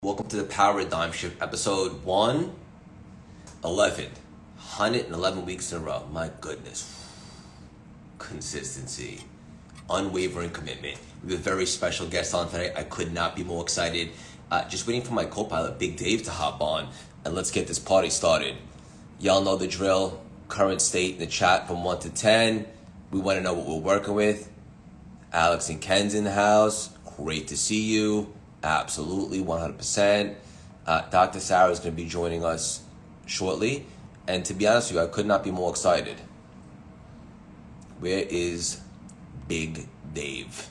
Welcome to the Paradigm Shift, episode 111. 111 weeks in a row. My goodness. Consistency. Unwavering commitment. We have a very special guest on today. I could not be more excited. Just waiting for my copilot, Big Dave, to hop on. And let's get this party started. Y'all know the drill. Current state in the chat from 1 to 10. We want to know what we're working with. Alex and Ken's in the house. Great to see you. Absolutely, 100%. Dr. Sara is going to be joining us shortly. And to be honest with you, I could not be more excited. Where is Big Dave?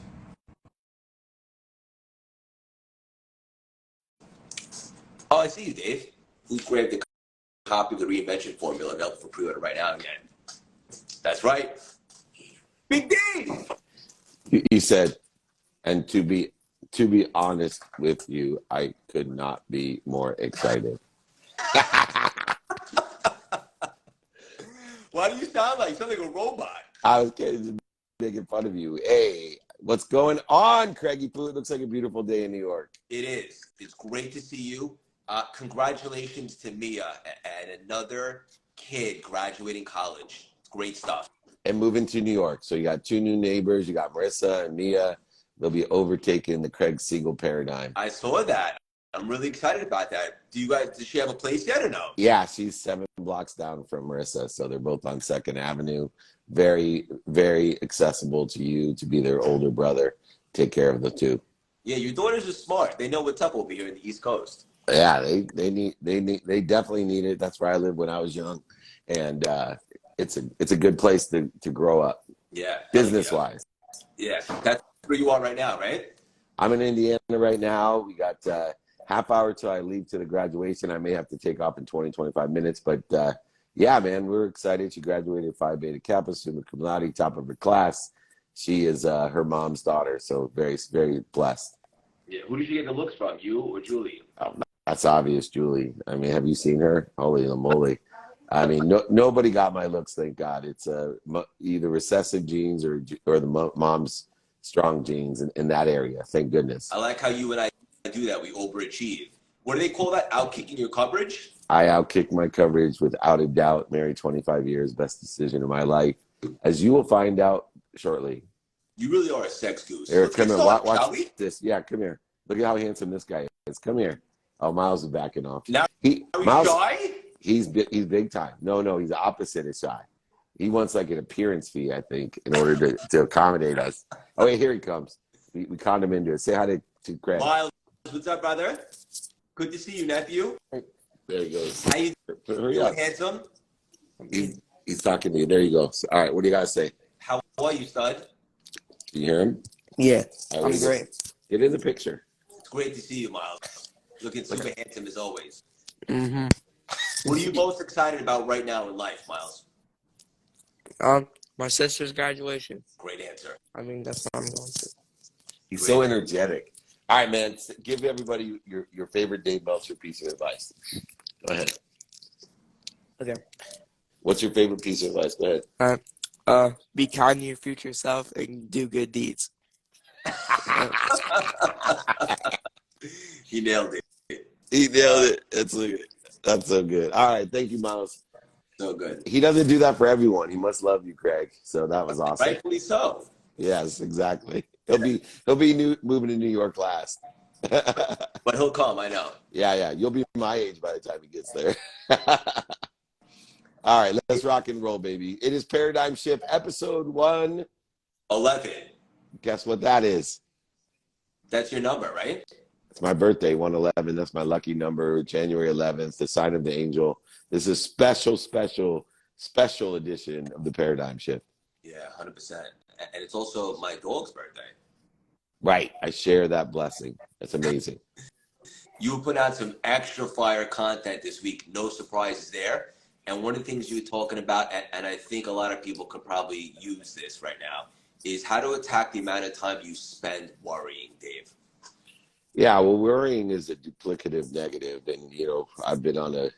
Oh, I see you, Dave. Who's grabbed a copy of the reinvention formula available for pre-order right now again? That's right. Big Dave! He said, and to be honest with you, I could not be more excited. Why do you sound like a robot? I was kidding, making fun of you. Hey, what's going on, Craigie Poo? It looks like a beautiful day in New York. It is. It's great to see you. Congratulations to Mia and another kid graduating college. Great stuff. And moving to New York. So you got two new neighbors. You got Marissa and Mia. They'll be overtaking the Craig Siegel paradigm. I saw that. I'm really excited about that. Does she have a place yet or no? Yeah, she's 7 blocks down from Marissa. So they're both on 2nd Avenue. Very, very accessible to you to be their older brother. Take care of the two. Yeah, your daughters are smart. They know what's up over here in the East Coast. Yeah, they definitely need it. That's where I lived when I was young. And it's a good place to grow up. Yeah. Business wise. Yeah. That's where you are right now, right? I'm in Indiana right now. We got half hour till I leave to the graduation. I may have to take off in 20, 25 minutes. But yeah, man, we're excited. She graduated Phi Beta Kappa, summa cum laude, top of her class. She is her mom's daughter. So very, very blessed. Yeah. Who did you get the looks from, you or Julie? Oh, that's obvious, Julie. I mean, have you seen her? Holy moly. I mean, nobody got my looks, thank God. It's either recessive genes or the mom's strong genes in that area. Thank goodness. I like how you and I do that. We overachieve. What do they call that? Outkicking your coverage? I outkick my coverage without a doubt. Married 25 years, best decision of my life. As you will find out shortly. You really are a sex goose. Here, come here. Watch this. Yeah, come here. Look at how handsome this guy is. Come here. Oh, Miles is backing off. Now, Miles, shy? He's big time. No, he's the opposite of shy. He wants like an appearance fee, I think, in order to accommodate us. Oh, wait, here he comes. We conned him into it. Say hi to Craig. Miles, what's up, brother? Good to see you, nephew. There he goes. How you doing, handsome? He's talking to you. There you go. So, all right, what do you got to say? How are you, stud? Can you hear him? Yeah, I'm great. Get in the picture. It's great to see you, Miles. Looking super handsome as always. Mm-hmm. What are you most excited about right now in life, Miles? My sister's graduation. Great answer. I mean, that's what I'm going to. He's so energetic. All right, man. Give everybody your favorite Dave Meltzer piece of advice. Go ahead. Okay. What's your favorite piece of advice? Go ahead. Be kind to your future self and do good deeds. He nailed it. He nailed it. That's so good. All right, thank you, Miles. So good. He doesn't do that for everyone. He must love you, Craig. So that was awesome. Rightfully so. Yes, exactly. He'll be moving to New York last. But he'll come, I know. Yeah. You'll be my age by the time he gets there. All right, let's rock and roll, baby. It is Paradigm Shift, episode 111. Guess what that is? That's your number, right? It's my birthday, 111. That's my lucky number, January 11th, the sign of the angel. This is a special edition of the Paradigm Shift. Yeah, 100%. And it's also my dog's birthday. Right. I share that blessing. That's amazing. You put out some extra fire content this week. No surprises there. And one of the things you were talking about, and I think a lot of people could probably use this right now, is how to attack the amount of time you spend worrying, Dave. Yeah, well, worrying is a duplicative negative. And, I've been on a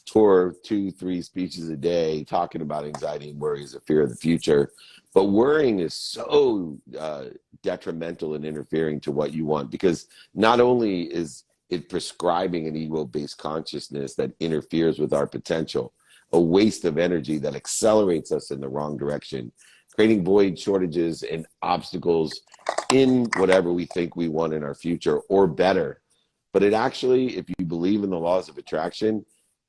tour, 2-3 speeches a day talking about anxiety and worry as a fear of the future. But worrying is so detrimental and interfering to what you want, because not only is it prescribing an ego-based consciousness that interferes with our potential, a waste of energy that accelerates us in the wrong direction, creating void, shortages, and obstacles in whatever we think we want in our future, or better. But it actually, if you believe in the laws of attraction,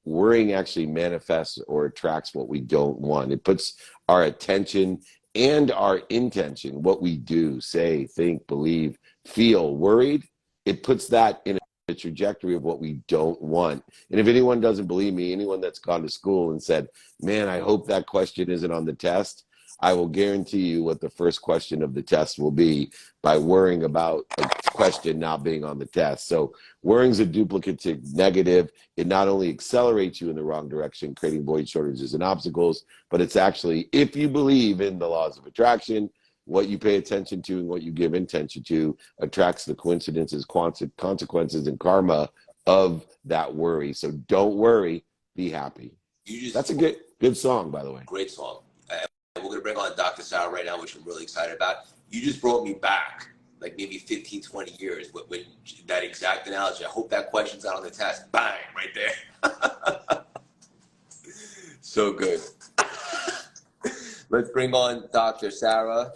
worrying actually manifests or attracts what we don't want. It puts our attention and our intention, what we do, say, think, believe, feel worried, it puts that in a trajectory of what we don't want. And if anyone doesn't believe me, anyone that's gone to school and said, man, I hope that question isn't on the test, I will guarantee you what the first question of the test will be by worrying about a question not being on the test. So worrying's a duplicative negative. It not only accelerates you in the wrong direction, creating void, shortages, and obstacles, but it's actually, if you believe in the laws of attraction, what you pay attention to and what you give intention to attracts the coincidences, consequences, and karma of that worry. So don't worry, be happy. That's a good song, by the way. Great song. We're going to bring on Dr. Sara right now, which I'm really excited about. You just brought me back like maybe 15, 20 years with that exact analogy. I hope that question's not on the test. Bang, right there. So good. Let's bring on Dr. Sara.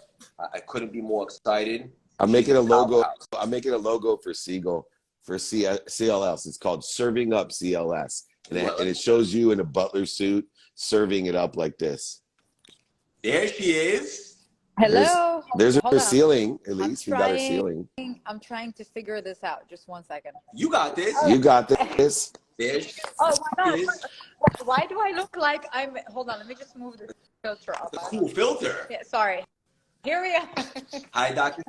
I couldn't be more excited. I'm making a logo. I'm making a logo for Siegel, for CLS. It's called Serving Up CLS. And it shows you in a butler suit serving it up like this. There she is. Hello. There's her ceiling. At least we got her ceiling. I'm trying to figure this out. Just 1 second. You got this. You got this. There she Oh, why not? Why do I look like I'm? Hold on. Let me just move the filter off. The cool filter. Yeah, sorry. Here we are. Hi, Dr.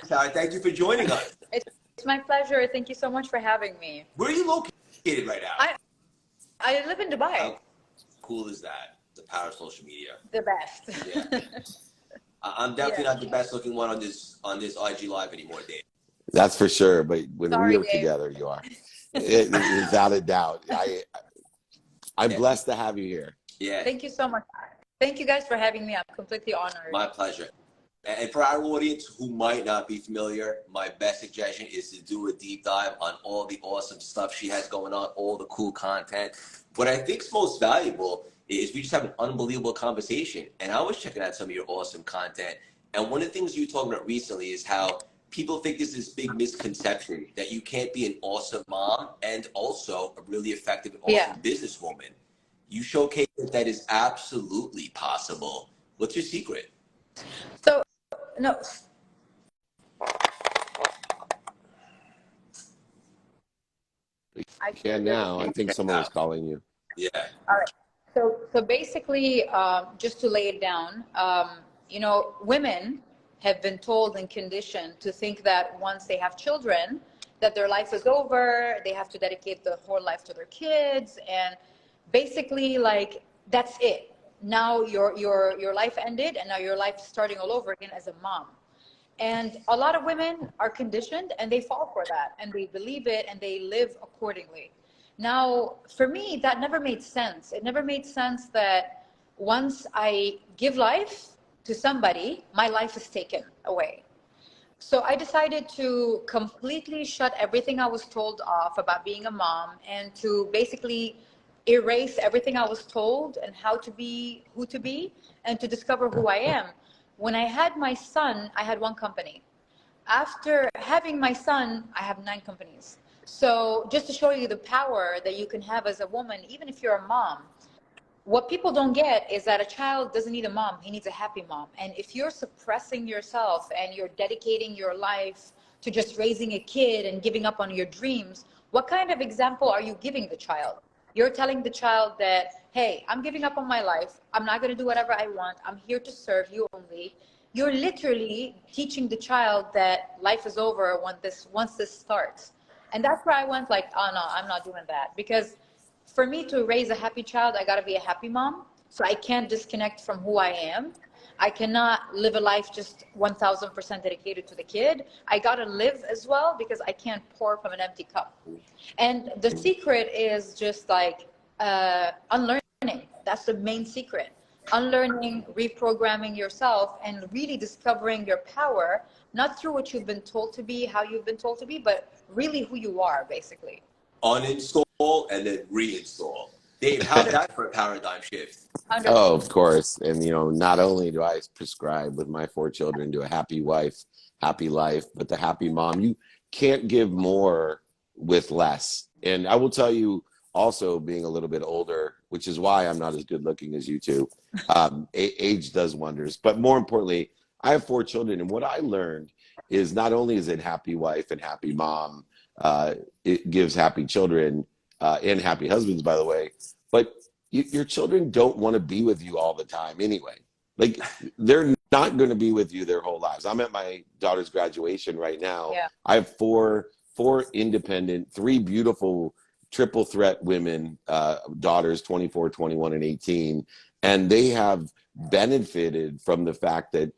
Sara. Thank you for joining us. It's my pleasure. Thank you so much for having me. Where are you located right now? I live in Dubai. How cool is that? The power of social media. The best. Yeah. I'm definitely not the best looking one on this IG Live anymore, Dave. That's for sure. But when we work Dave. together, you are. Without a doubt. I'm blessed to have you here. Yeah. Thank you so much. Thank you guys for having me. I'm completely honored. My pleasure. And for our audience who might not be familiar, my best suggestion is to do a deep dive on all the awesome stuff she has going on, all the cool content. What I think is most valuable is we just have an unbelievable conversation. And I was checking out some of your awesome content. And one of the things you were talking about recently is how people think there's this big misconception that you can't be an awesome mom and also a really effective and awesome businesswoman. You showcase that is absolutely possible. What's your secret? So, no. I can now. I think someone was calling you. Yeah. All right. So basically, just to lay it down, you know, women have been told and conditioned to think that once they have children, that their life is over, they have to dedicate the whole life to their kids, and basically, like, that's it. Now your life ended, and now your life is starting all over again as a mom. And a lot of women are conditioned, and they fall for that, and they believe it, and they live accordingly. Now, for me, that never made sense. It never made sense that once I give life to somebody, my life is taken away. So I decided to completely shut everything I was told off about being a mom, and to basically erase everything I was told and how to be, who to be, and to discover who I am. When I had my son, I had one company. After having my son, I have 9 companies. So just to show you the power that you can have as a woman, even if you're a mom, what people don't get is that a child doesn't need a mom, he needs a happy mom. And if you're suppressing yourself and you're dedicating your life to just raising a kid and giving up on your dreams, what kind of example are you giving the child? You're telling the child that, hey, I'm giving up on my life. I'm not going to do whatever I want. I'm here to serve you only. You're literally teaching the child that life is over once this starts. And that's where I went like, oh no, I'm not doing that. Because for me to raise a happy child, I gotta be a happy mom. So I can't disconnect from who I am. I cannot live a life just 1000% dedicated to the kid. I gotta live as well, because I can't pour from an empty cup. And the secret is just like unlearning. That's the main secret. unlearning, reprogramming yourself, and really discovering your power, not through what you've been told to be, how you've been told to be, but really who you are, basically. Uninstall and then reinstall. Dave, how's that for a paradigm shift? Oh, of course. And, not only do I prescribe with my 4 children to a happy wife, happy life, but the happy mom, you can't give more with less. And I will tell you also, being a little bit older, which is why I'm not as good looking as you two, age does wonders. But more importantly, I have 4 children. And what I learned is not only is it happy wife and happy mom, it gives happy children and happy husbands, by the way, but your children don't want to be with you all the time anyway. Like, they're not going to be with you their whole lives. I'm at my daughter's graduation right now. Yeah. I have four independent, 3 beautiful triple threat women, daughters, 24, 21, and 18. And they have benefited from the fact that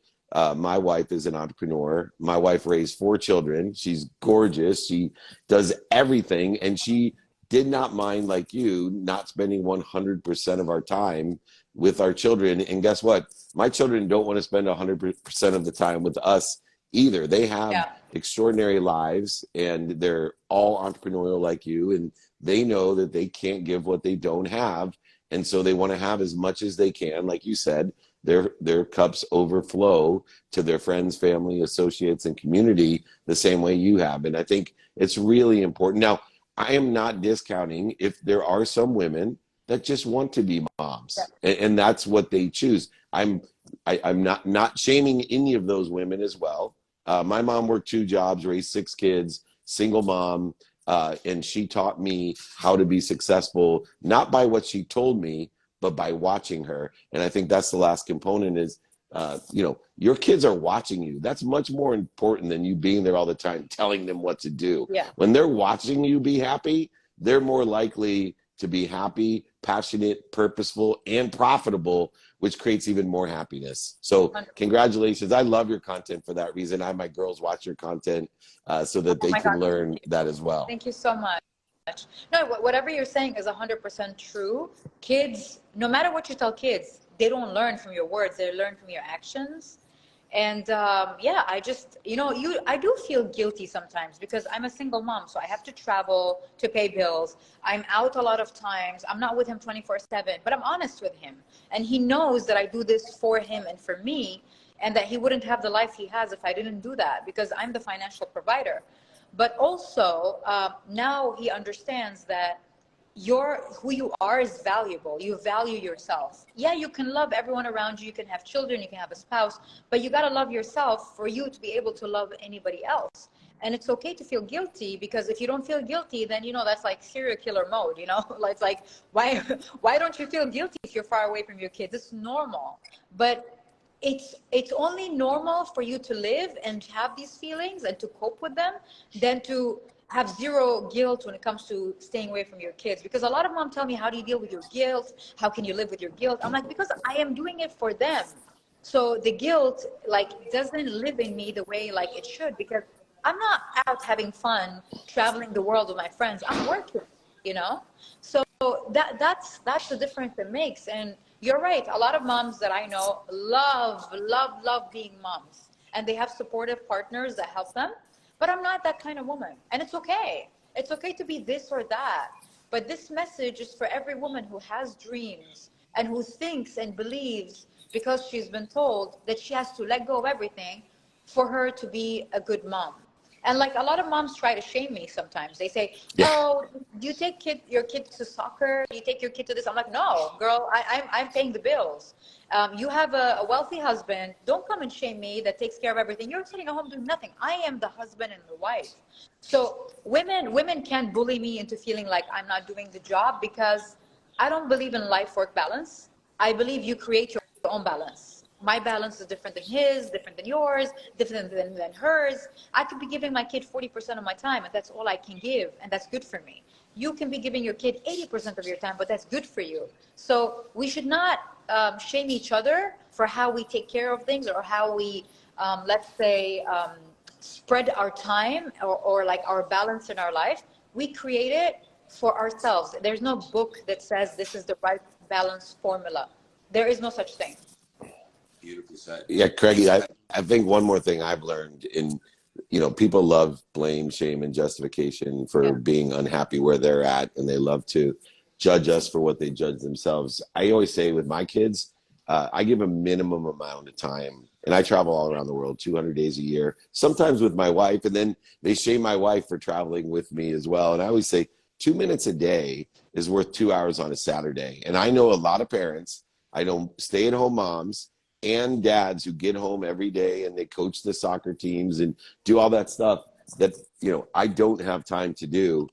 my wife is an entrepreneur. My wife raised 4 children. She's gorgeous. She does everything. And she did not mind, like you, not spending 100% of our time with our children. And guess what? My children don't want to spend 100% of the time with us either. They have extraordinary lives, and they're all entrepreneurial like you, and they know that they can't give what they don't have. And so they want to have as much as they can. Like you said, their cups overflow to their friends, family, associates, and community the same way you have. And I think it's really important. Now, I am not discounting if there are some women that just want to be moms, and that's what they choose. I'm not shaming any of those women as well. My mom worked 2 jobs, raised 6 kids, single mom, and she taught me how to be successful, not by what she told me, but by watching her. And I think that's the last component is, your kids are watching you. That's much more important than you being there all the time telling them what to do. Yeah. When they're watching you be happy, they're more likely to be happy, passionate, purposeful, and profitable, which creates even more happiness. So congratulations. I love your content for that reason. I have my girls watch your content so that they can learn that as well. Thank you so much. No, whatever you're saying is 100% true. Kids, no matter what you tell kids, they don't learn from your words. They learn from your actions. And I just, I do feel guilty sometimes because I'm a single mom. So I have to travel to pay bills. I'm out a lot of times. I'm not with him 24/7, but I'm honest with him. And he knows that I do this for him and for me, and that he wouldn't have the life he has if I didn't do that, because I'm the financial provider. But also now he understands that who you are is valuable. You value yourself. Yeah, you can love everyone around you. You can have children, you can have a spouse, but you got to love yourself for you to be able to love anybody else. And it's okay to feel guilty, because if you don't feel guilty, then, that's like serial killer mode, It's like, why don't you feel guilty if you're far away from your kids? It's normal. But it's only normal for you to live and have these feelings and to cope with them than to have zero guilt when it comes to staying away from your kids. Because a lot of moms tell me, how do you deal with your guilt? How can you live with your guilt? I'm like, because I am doing it for them. So the guilt doesn't live in me the way it should, because I'm not out having fun, traveling the world with my friends. I'm working, So that's the difference it makes. And you're right. A lot of moms that I know love being moms, and they have supportive partners that help them. But I'm not that kind of woman. And it's okay. It's okay to be this or that. But this message is for every woman who has dreams and who thinks and believes, because she's been told that she has to let go of everything for her to be a good mom. And a lot of moms try to shame me sometimes. They say, oh, do you take your kid to soccer? Do you take your kid to this? I'm like, no, girl, I'm paying the bills. You have a wealthy husband. Don't come and shame me that takes care of everything. You're sitting at home doing nothing. I am the husband and the wife. So women can't bully me into feeling like I'm not doing the job, because I don't believe in life-work balance. I believe you create your own balance. My balance is different than his, different than yours, different than hers. I could be giving my kid 40% of my time, and that's all I can give, and that's good for me. You can be giving your kid 80% of your time, but that's good for you. So we should not shame each other for how we take care of things, or how we, spread our time, or our balance in our life. We create it for ourselves. There's no book that says this is the right balance formula. There is no such thing. Beautifully said. Yeah, Craigie, I think one more thing I've learned people love blame, shame, and justification for being unhappy where they're at, and they love to judge us for what they judge themselves. I always say with my kids, I give a minimum amount of time, and I travel all around the world, 200 days a year, sometimes with my wife, and then they shame my wife for traveling with me as well. And I always say 2 minutes a day is worth 2 hours on a Saturday. And I know a lot of parents, I know stay-at-home moms and dads who get home every day and they coach the soccer teams and do all that stuff that, I don't have time to do.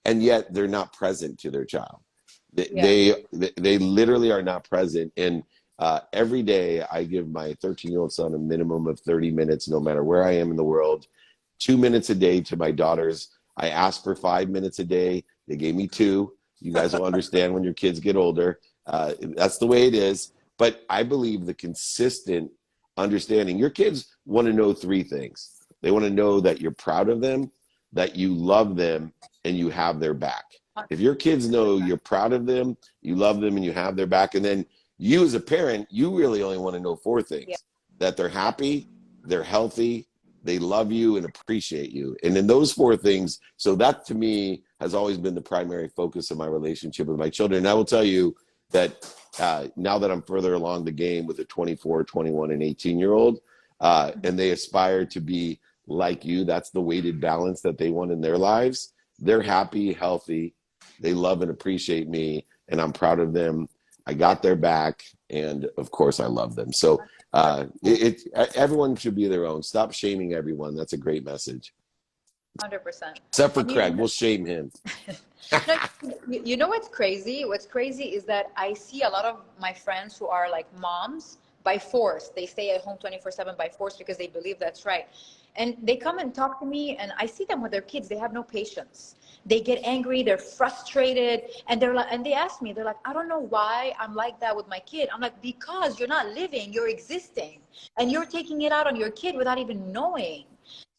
And yet they're not present to their child. They literally are not present. And every day I give my 13-year-old son a minimum of 30 minutes, no matter where I am in the world, 2 minutes a day to my daughters. I asked for 5 minutes a day. They gave me 2. You guys will understand when your kids get older. That's the way it is. But I believe the consistent understanding, your kids want to know 3 things. They want to know that you're proud of them, that you love them, and you have their back. If your kids know you're proud of them, you love them, and you have their back, and then you as a parent, you really only want to know 4 things. That they're happy, they're healthy, they love you and appreciate you. And in those 4 things, so that to me has always been the primary focus of my relationship with my children. And I will tell you that now that I'm further along the game with a 24, 21, and 18-year-old, and they aspire to be like you, that's the weighted balance that they want in their lives. They're happy, healthy, they love and appreciate me, and I'm proud of them. I got their back, and of course I love them. So everyone should be their own. Stop shaming everyone. That's a great message. 100%. Except for Craig, we'll shame him. You know what's crazy? What's crazy is that I see a lot of my friends who are like moms by force. They stay at home 24/7 by force because they believe that's right. And they come and talk to me, and I see them with their kids. They have no patience. They get angry, they're frustrated, and they're like, and they ask me, they're like, I don't know why I'm like that with my kid. I'm like, because you're not living, you're existing, and you're taking it out on your kid without even knowing.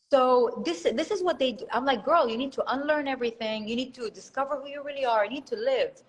So this is what they do. I'm like, girl, you need to unlearn everything. You need to discover who you really are. You need to live.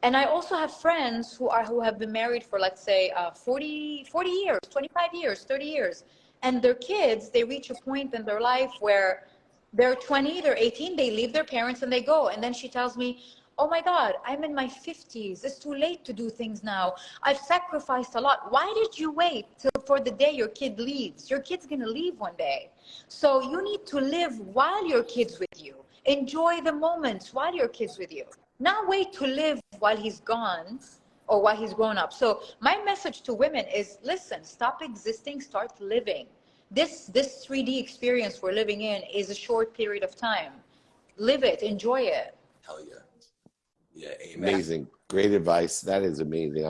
And I also have friends who have been married for, let's say, 40 years, 25 years, 30 years. And their kids, they reach a point in their life where they're 20, they're 18, they leave their parents and they go. And then she tells me, oh my God, I'm in my 50s. It's too late to do things now. I've sacrificed a lot. Why did you wait for the day your kid leaves? Your kid's going to leave one day. So you need to live while your kid's with you. Enjoy the moments while your kid's with you. Not wait to live while he's gone or while he's grown up. So my message to women is, listen, stop existing, start living. This 3D experience we're living in is a short period of time. Live it, enjoy it. Hell yeah. Yeah, amen. Amazing. Great advice. That is amazing.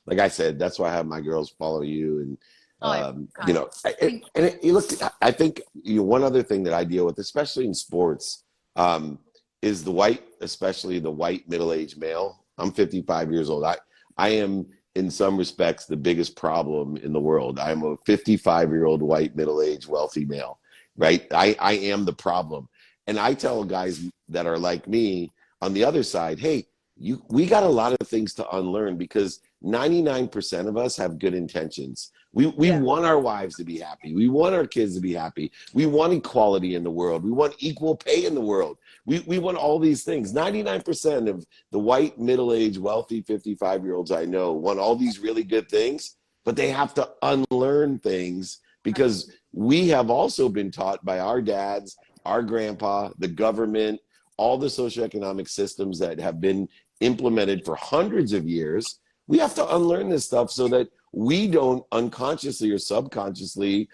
Like I said, that's why I have my girls follow you. And, I think one other thing that I deal with, especially in sports, is especially the white middle-aged male. I'm 55 years old. I am, in some respects, the biggest problem in the world. I'm a 55-year-old white middle-aged wealthy male, right? I am the problem. And I tell guys that are like me on the other side, hey, we got a lot of things to unlearn, because 99% of us have good intentions. We want our wives to be happy. We want our kids to be happy. We want equality in the world. We want equal pay in the world. We want all these things. 99% of the white, middle-aged, wealthy 55-year-olds I know want all these really good things, but they have to unlearn things, because we have also been taught by our dads, our grandpa, the government, all the socioeconomic systems that have been implemented for hundreds of years. We have to unlearn this stuff so that we don't unconsciously or subconsciously,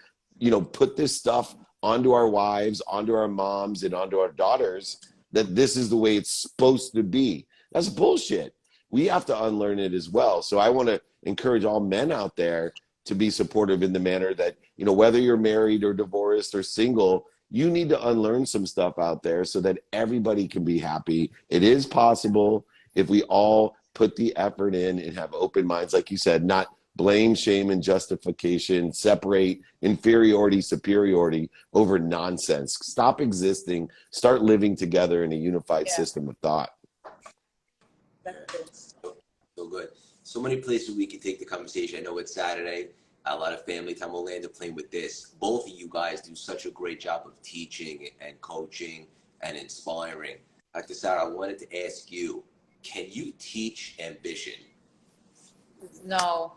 put this stuff onto our wives, onto our moms, and onto our daughters, that this is the way it's supposed to be. That's bullshit. We have to unlearn it as well. So I want to encourage all men out there to be supportive in the manner that, whether you're married or divorced or single, you need to unlearn some stuff out there so that everybody can be happy. It is possible if we all put the effort in and have open minds, like you said, not blame, shame, and justification, separate inferiority, superiority over nonsense. Stop existing, start living together in a unified system of thought. So good. So many places we can take the conversation. I know it's Saturday, a lot of family time. We'll land the plane with this. Both of you guys do such a great job of teaching and coaching and inspiring. Dr. Sara, I wanted to ask you, can you teach ambition? No.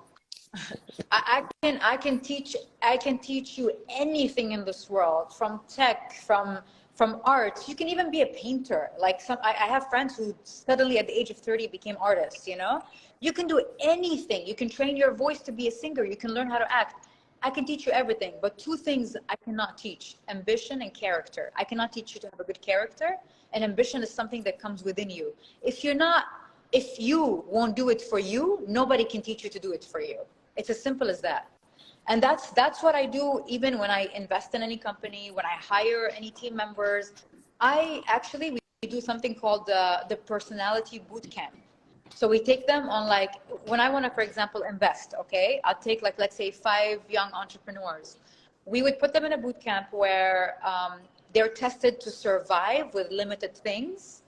I can teach you anything in this world, from tech, from art. You can even be a painter. Like I have friends who suddenly at the age of 30 became artists, you know? You can do anything. You can train your voice to be a singer. You can learn how to act. I can teach you everything, but two things I cannot teach: ambition and character. I cannot teach you to have a good character, and ambition is something that comes within you. If you won't do it for you, nobody can teach you to do it for you. It's as simple as that. And that's what I do. Even when I invest in any company, when I hire any team members, we do something called the personality boot camp. So we take them on, like, when I want to, for example, invest, okay, I'll take, like, let's say 5 young entrepreneurs. We would put them in a boot camp where they're tested to survive with limited things.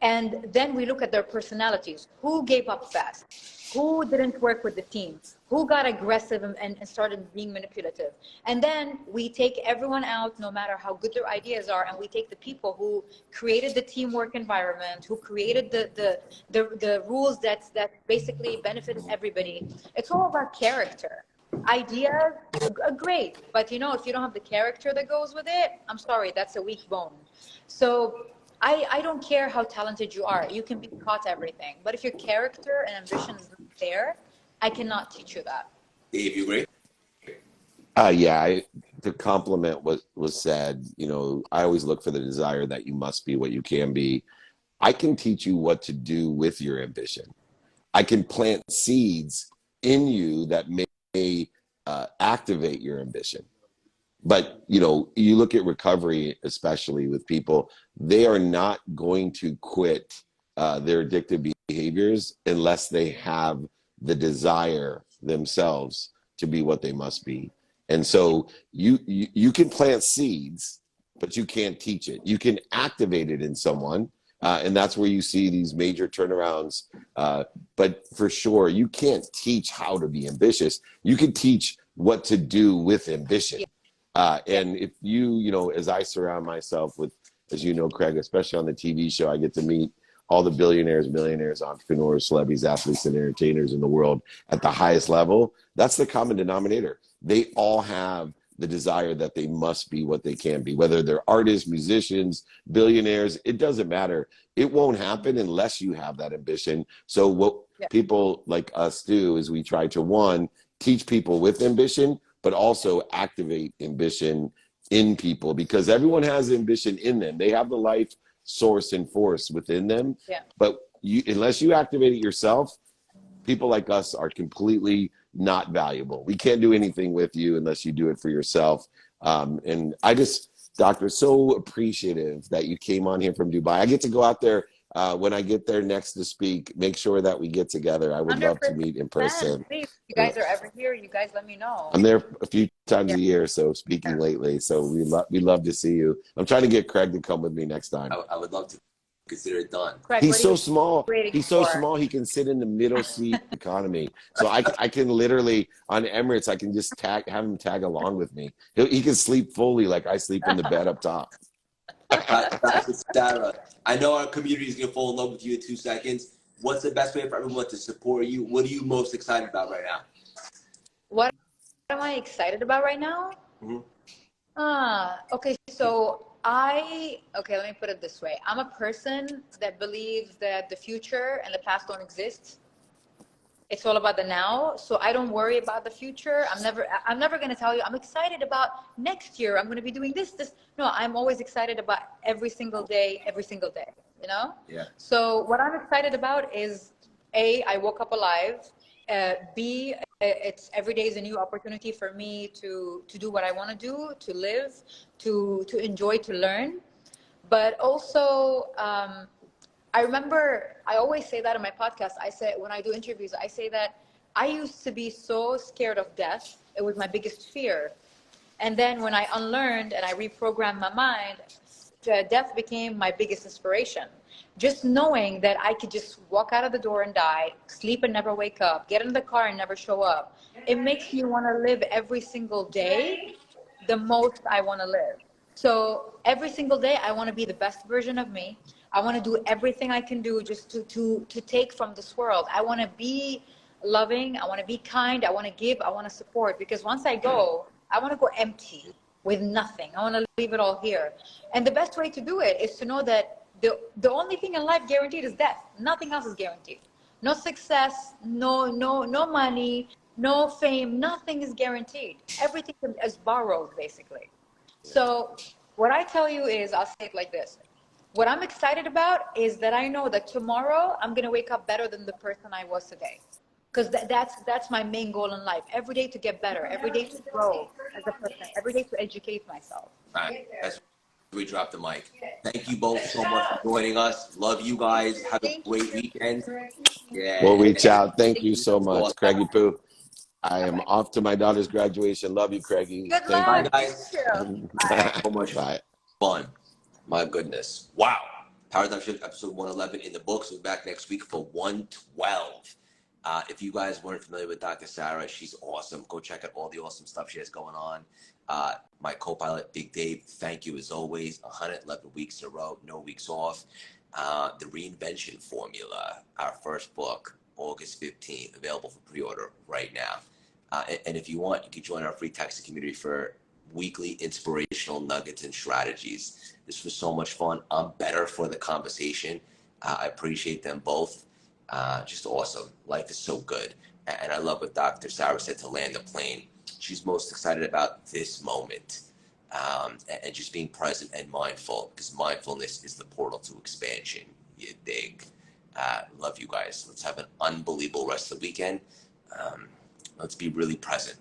And then we look at their personalities. Who gave up fast? Who didn't work with the team? Who got aggressive and started being manipulative? And then we take everyone out, no matter how good their ideas are, and we take the people who created the teamwork environment, who created the rules that basically benefited everybody. It's all about character. Ideas are great, but you know, if you don't have the character that goes with it, I'm sorry, that's a weak bone. So I don't care how talented you are. You can be taught everything. But if your character and ambition is not there, I cannot teach you that. Dave, you agree? The compliment was said. You know, I always look for the desire that you must be what you can be. I can teach you what to do with your ambition. I can plant seeds in you that may activate your ambition. But, you know, you look at recovery, especially with people, they are not going to quit their addictive behaviors unless they have the desire themselves to be what they must be. And so you can plant seeds, but you can't teach it. You can activate it in someone, and that's where you see these major turnarounds. But for sure, you can't teach how to be ambitious. You can teach what to do with ambition. And if you know, as I surround myself with, as you know, Craig, especially on the TV show, I get to meet all the billionaires, millionaires, entrepreneurs, celebrities, athletes, and entertainers in the world at the highest level. That's the common denominator. They all have the desire that they must be what they can be, whether they're artists, musicians, billionaires, it doesn't matter. It won't happen unless you have that ambition. So what people like us do is we try to, one, teach people with ambition, but also activate ambition in people, because everyone has ambition in them. They have the life source and force within them. But unless you activate it yourself, people like us are completely not valuable. We can't do anything with you unless you do it for yourself. And I just, Doctor, so appreciative that you came on here from Dubai. I get to go out there when I get there next to speak. Make sure that we get together. I would love to meet in person. Please, if you guys are ever here, you guys let me know. I'm there a few times a year, so speaking lately. So we love to see you. I'm trying to get Craig to come with me next time. I would love to consider it done. Craig, He's so small. He's so small. He can sit in the middle seat economy. So I can literally on Emirates, I can just have him tag along with me. He can sleep fully like I sleep in the bed up top. Dr. Sara, I know our community is going to fall in love with you in 2 seconds. What's the best way for everyone to support you? What are you most excited about right now? What am I excited about right now? Okay, so let me put it this way. I'm a person that believes that the future and the past don't exist. It's all about the now. So I don't worry about the future. I'm never going to tell you I'm excited about next year. I'm going to be doing this. No, I'm always excited about every single day, you know? Yeah. So what I'm excited about is A, I woke up alive. B, it's every day is a new opportunity for me to do what I want to do, to live, to enjoy, to learn. But also, I remember I always say that in my podcast. I say, when I do interviews, I say that I used to be so scared of death. It was my biggest fear. And then when I unlearned and I reprogrammed my mind, death became my biggest inspiration. Just knowing that I could just walk out of the door and die, sleep and never wake up, get in the car and never show up, it makes me want to live every single day the most I want to live. So every single day, I want to be the best version of me. I want to do everything I can do just to take from this world. I want to be loving. I want to be kind. I want to give. I want to support. Because once I go, I want to go empty with nothing. I want to leave it all here. And the best way to do it is to know that the only thing in life guaranteed is death. Nothing else is guaranteed. No success, no money, no fame, nothing is guaranteed. Everything is borrowed, basically. So what I tell you is, I'll say it like this. What I'm excited about is that I know that tomorrow I'm going to wake up better than the person I was today. Because that's my main goal in life. Every day to get better, every day to grow as a person, every day to educate myself. All right, that's where we drop the mic. Thank you both so much for joining us. Love you guys. Have a great weekend. Yeah. We'll reach out. Thank you so That's much, awesome. Craigie Poo. I am off to my daughter's graduation. Love you, Craigie. Good Thank Bye, luck. guys. Thank you. So much Bye. fun. My goodness. Wow. Paradigm Shift episode 111 in the books. We'll be back next week for 112. If you guys weren't familiar with Dr. Sara, she's awesome. Go check out all the awesome stuff she has going on. My co-pilot, Big Dave, thank you as always. 111 weeks in a row, no weeks off. The Reinvention Formula, our first book, August 15th, available for pre-order right now. And if you want, you can join our free texting community for weekly inspirational nuggets and strategies. This was so much fun. I'm better for the conversation. I appreciate them both. Just awesome. Life is so good. And I love what Dr. Sara said to land the plane. She's most excited about this moment and just being present and mindful, because mindfulness is the portal to expansion. You dig? Love you guys. Let's have an unbelievable rest of the weekend. Let's be really present.